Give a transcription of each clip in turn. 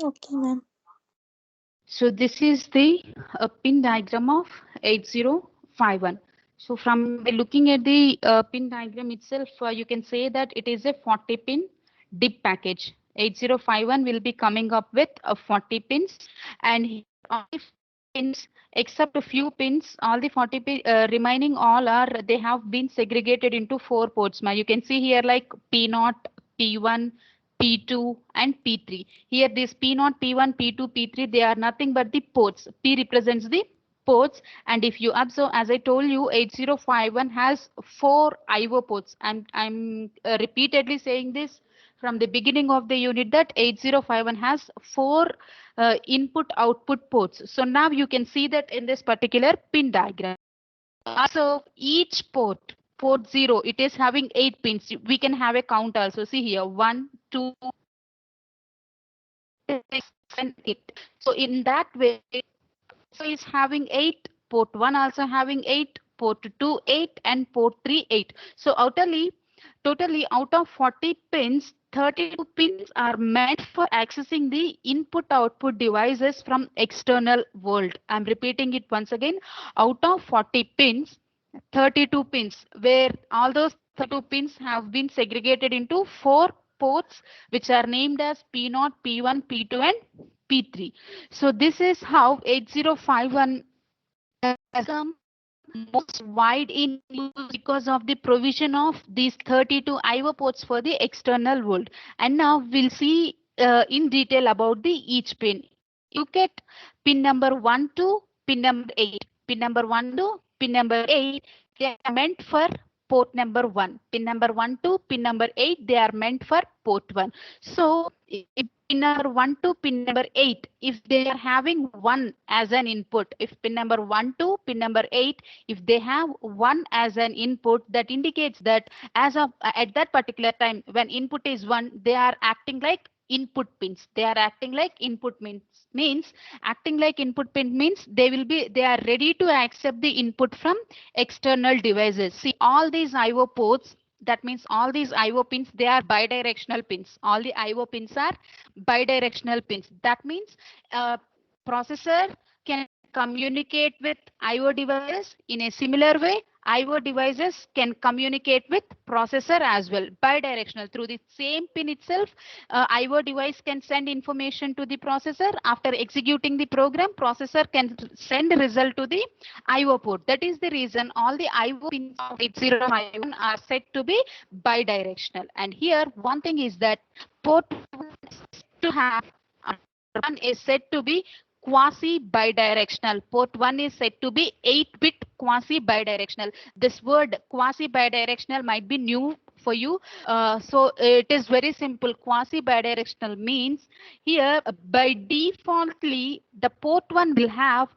Okay, ma'am. So this is the pin diagram of 8051. So from by looking at the pin diagram itself, you can say that it is a 40 pin DIP package. 8051 will be coming up with 40 pins, and here all the 40 pins except a few pins, all the 40 remaining all are, they have been segregated into four ports. Now you can see here like P0, P1, P2 and P3. Here this P0, P1, P2, P3, they are nothing but the ports. P represents the ports, and if you observe, as I told you, 8051 has four IO ports. I'm repeatedly saying this from the beginning of the unit that 8051 has four input output ports. So now you can see that in this particular pin diagram. Also, each port 0, it is having 8 pins. We can have a count also. See here, 1, 2, 6, 7, 8. So in that way, also is having 8, port 1 also having 8, port 2 8 and port 3 8. So totally out of 40 pins, 32 pins are meant for accessing the input output devices from external world. I'm repeating it once again. Out of 40 pins, 32 pins, where all those 32 pins have been segregated into four ports which are named as P0, P1, P2 and P3. So this is how 8051 has become most wide in use because of the provision of these 32 IO ports for the external world. And now we'll see in detail about the each pin. If you look at pin number 1 to pin number 8, pin number 1 to pin number 8, they are meant for port number 1. Pin number 1 to pin number 8, they are meant for port 1. So if pin number 1 to pin number 8, if they are having 1 as an input, if pin number 1 to pin number 8, if they have 1 as an input, that indicates that as of at that particular time when input is 1, they are acting like input pins. They are acting like input means acting like input pin means they are ready to accept the input from external devices. See, all these IO ports, that means all these IO pins, they are bidirectional pins. All the IO pins are bidirectional pins. That means processor can communicate with IO devices in a similar way. IO devices can communicate with processor as well, bidirectional. Through the same pin itself, IO device can send information to the processor. After executing the program, processor can send result to the IO port. That is the reason all the IO pins of 8051 are said to be bidirectional. And here, one thing is that port 1 is to have, port 1 is said to be quasi bidirectional. Port 1 is said to be 8-bit quasi bidirectional. This word quasi bidirectional might be new for you. So it is very simple. Quasi bidirectional means here by defaultly the port 1 will have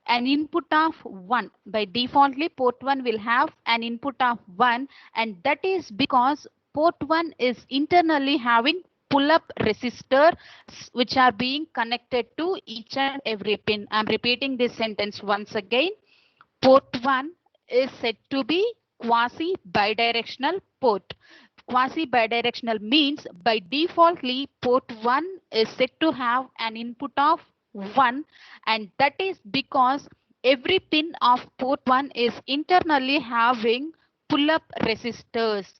an input of 1. By defaultly port 1 will have an input of 1, and that is because port 1 is internally having pull-up resistor which are being connected to each and every pin. I'm repeating this sentence once again. Port 1 is said to be quasi bidirectional port. Quasi bidirectional means by defaultly port 1 is said to have an input of 1, and that is because every pin of port 1 is internally having pull-up resistors,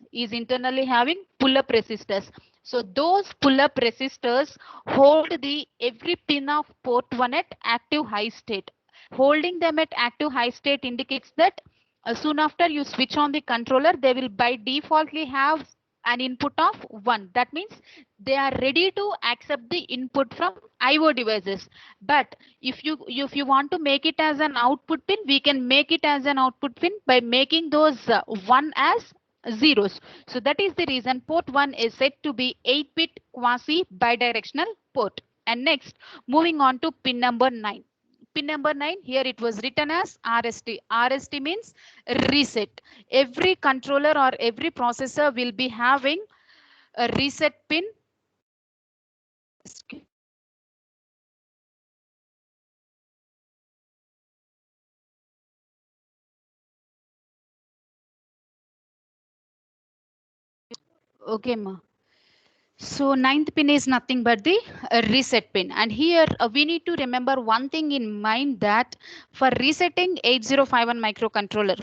So those pull-up resistors hold the every pin of port 1 at active high state. Holding them at active high state indicates that soon after you switch on the controller, they will by defaultly have an input of 1. That means they are ready to accept the input from IO devices. But if you want to make it as an output pin, we can make it as an output pin by making those 1 as zeros. So that is the reason port 1 is said to be 8-bit quasi bidirectional port. And next, moving on to pin number 9. Pin number 9, here it was written as RST. RST means reset. Every controller or every processor will be having a reset pin. Okay, ma. So ninth pin is nothing but the reset pin. And here we need to remember one thing in mind, that for resetting 8051 microcontroller,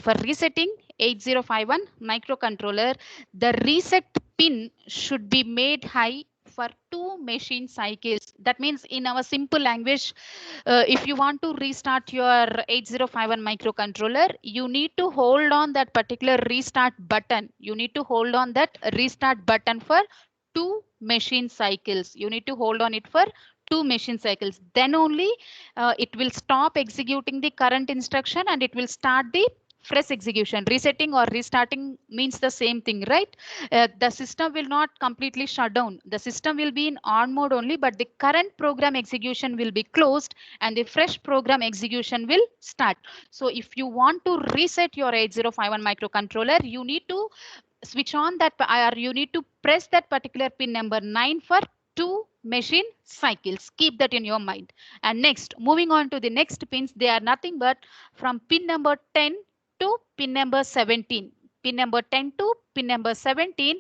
the reset pin should be made high for 2 machine cycles. That means in our simple language, if you want to restart your 8051 microcontroller, you need to hold on that particular restart button. You need to hold on that restart button for 2 machine cycles. You need to hold on it for 2 machine cycles. Then only it will stop executing the current instruction and it will start the fresh execution. Resetting or restarting means the same thing, right? The system will not completely shut down. The system will be in on mode only, but the current program execution will be closed and the fresh program execution will start. So if you want to reset your 8051 microcontroller, you need to switch on that, or you need to press that particular pin number 9 for 2 machine cycles. Keep that in your mind. And next, moving on to the next pins, they are nothing but from pin number 10 to pin number 17. Pin number 10 to pin number 17,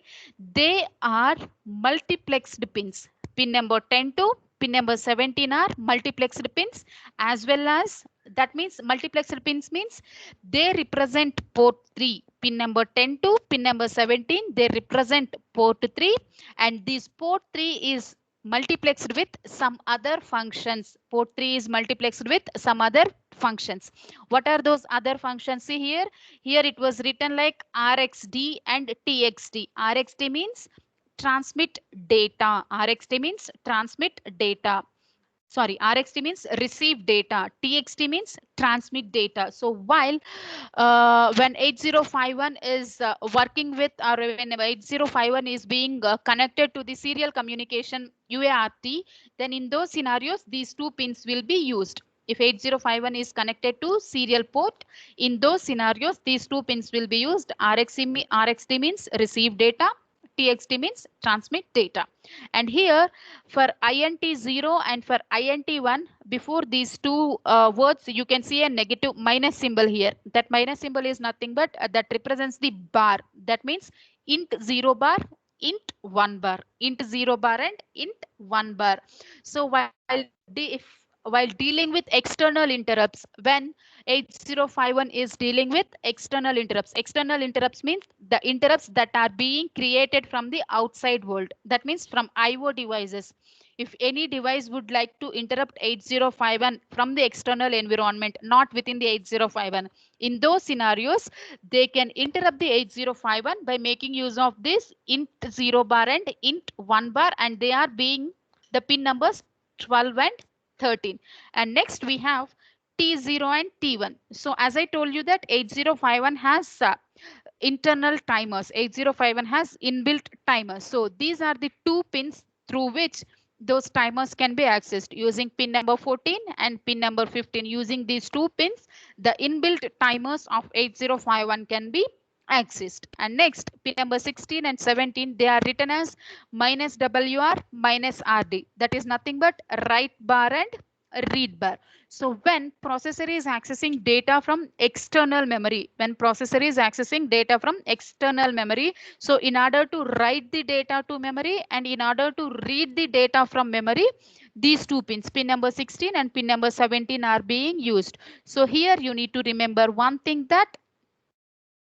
they are multiplexed pins. Pin number 10 to pin number 17 are multiplexed pins, as well as, that means multiplexed pins means they represent port 3. Pin number 10 to pin number 17, they represent port 3, and this port 3 is multiplexed with some other functions. Port 3 is multiplexed with some other functions. What are those other functions? See here, it was written like RxD and TxD. RxD means transmit data. RxD means transmit data. Sorry, RxD means receive data. TXT means transmit data. So while when 8051 is working with, or when 8051 is being connected to the serial communication UART, then in those scenarios, these two pins will be used. If 8051 is connected to serial port, in those scenarios, these two pins will be used. RxD means receive data. TXT means transmit data. And here for INT0 and for INT1, before these two words, you can see a negative minus symbol here. That minus symbol is nothing but that represents the bar. That means int 0 bar, int 1 bar, int 0 bar and int 1 bar. So while dealing with external interrupts, when 8051 is dealing with external interrupts means the interrupts that are being created from the outside world. That means from IO devices. If any device would like to interrupt 8051 from the external environment, not within the 8051, in those scenarios, they can interrupt the 8051 by making use of this int 0 bar and int 1 bar, and they are being the pin numbers 12 and 13. And next we have T0 and T1. So as I told you that 8051 has internal timers. 8051 has inbuilt timers. So these are the two pins through which those timers can be accessed using pin number 14 and pin number 15. Using these two pins, the inbuilt timers of 8051 can be accessed. And next, pin number 16 and 17, they are written as minus WR minus RD. That is nothing but write bar and read bar. So when processor is accessing data from external memory, so in order to write the data to memory and in order to read the data from memory, these two pins, pin number 16 and pin number 17, are being used. So here you need to remember one thing, that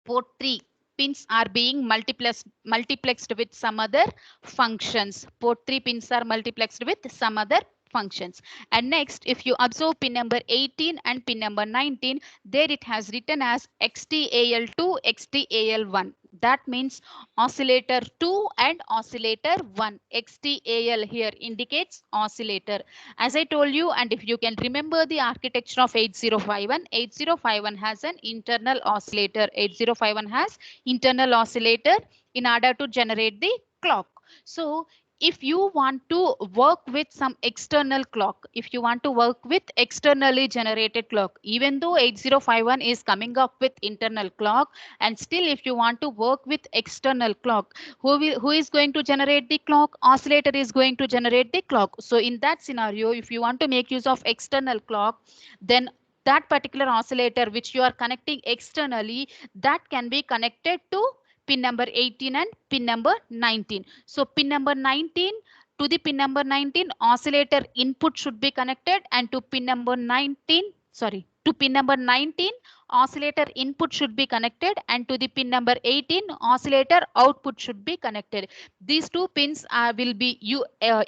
port 3 pins are being multiplexed with some other functions. Port 3 pins are multiplexed with some other functions. And next, if you observe pin number 18 and pin number 19, there it has written as XTAL2, XTAL1. That means oscillator 2 and oscillator 1. XTAL here indicates oscillator. As I told you, and if you can remember the architecture of 8051, 8051 has an internal oscillator. 8051 has internal oscillator in order to generate the clock. So if you want to work with some external clock, if you want to work with externally generated clock, even though 8051 is coming up with internal clock, and still if you want to work with external clock, who is going to generate the clock? Oscillator is going to generate the clock. So in that scenario, if you want to make use of external clock, then that particular oscillator which you are connecting externally, that can be connected to pin number 18 and pin number 19. So pin number 19, to the pin number 19 oscillator input should be connected, and to pin number 19, sorry, to pin number 19 oscillator input should be connected, and to the pin number 18 oscillator output should be connected. These two pins will be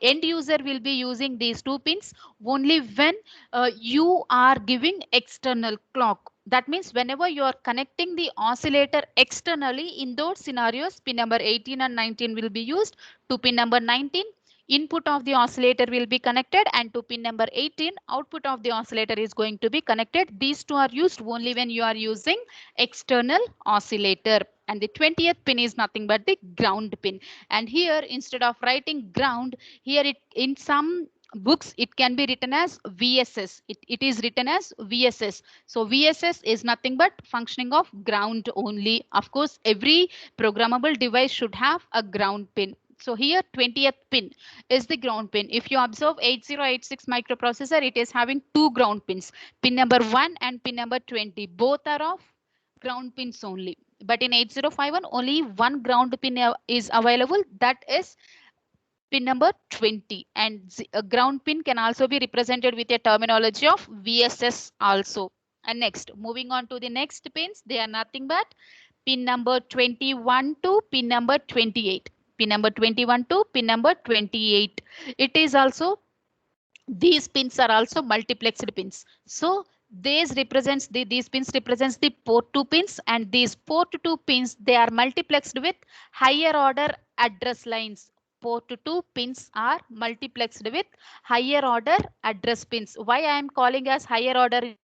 end user will be using these two pins only when you are giving external clock. That means whenever you are connecting the oscillator externally, in those scenarios pin number 18 and 19 will be used. To pin number 19, input of the oscillator will be connected, and to pin number 18 output of the oscillator is going to be connected. These two are used only when you are using external oscillator. And the 20th pin is nothing but the ground pin. And here, instead of writing ground, here it in some books it can be written as VSS. It is written as VSS. So VSS is nothing but functioning of ground only. Of course, every programmable device should have a ground pin. So here 20th pin is the ground pin. If you observe 8086 microprocessor, it is having two ground pins, pin number 1 and pin number 20. Both are of ground pins only. But in 8051, only one ground pin is available, that is pin number 20. And a ground pin can also be represented with a terminology of VSS also. And next, moving on to the next pins, they are nothing but pin number 21 to pin number 28. Pin number 21 to pin number 28. It is also, these pins are also multiplexed pins. So these pins represents the port 2 pins, and these port 2 pins, they are multiplexed with higher order address lines. Port 2 pins are multiplexed with higher order address pins. Why I am calling as higher order